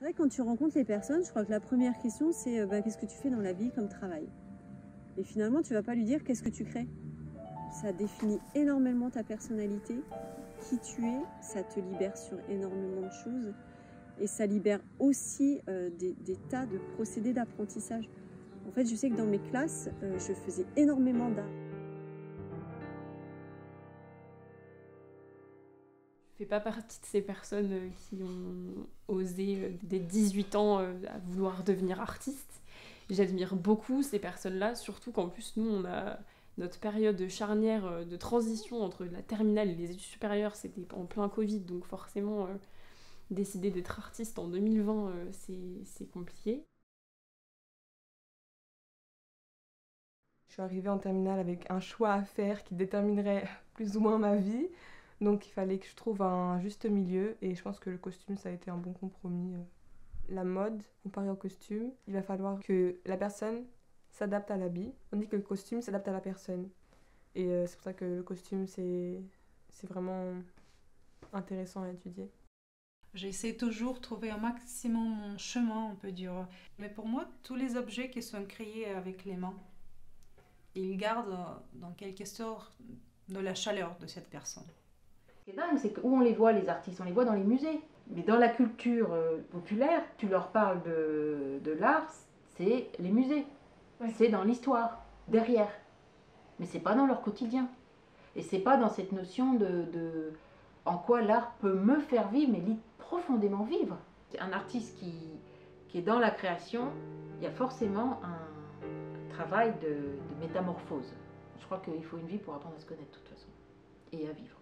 C'est vrai que quand tu rencontres les personnes, je crois que la première question c'est qu'est-ce que tu fais dans la vie comme travail? Et finalement tu vas pas lui dire qu'est-ce que tu crées. Ça définit énormément ta personnalité, qui tu es, ça te libère sur énormément de choses et ça libère aussi des tas de procédés d'apprentissage. En fait, je sais que dans mes classes, je faisais énormément d'art. Je fais pas partie de ces personnes qui ont osé dès 18 ans à vouloir devenir artiste. J'admire beaucoup ces personnes-là, surtout qu'en plus nous on a notre période charnière de transition entre la terminale et les études supérieures, c'était en plein Covid, donc forcément décider d'être artiste en 2020 c'est compliqué. Je suis arrivée en terminale avec un choix à faire qui déterminerait plus ou moins ma vie. Donc il fallait que je trouve un juste milieu et je pense que le costume ça a été un bon compromis. La mode comparée au costume, il va falloir que la personne s'adapte à l'habit, tandis que le costume s'adapte à la personne. Et c'est pour ça que le costume c'est vraiment intéressant à étudier. J'essaie toujours de trouver au maximum mon chemin, on peut dire. Mais pour moi, tous les objets qui sont créés avec les mains, ils gardent dans quelque sorte de la chaleur de cette personne. Ce qui est dingue, c'est que où on les voit, les artistes, on les voit dans les musées. Mais dans la culture populaire, tu leur parles de l'art, c'est les musées. Ouais. C'est dans l'histoire, derrière. Mais c'est pas dans leur quotidien. Et c'est pas dans cette notion de en quoi l'art peut me faire vivre, mais profondément vivre. Un artiste qui est dans la création, il y a forcément un travail de métamorphose. Je crois qu'il faut une vie pour apprendre à se connaître de toute façon, et à vivre.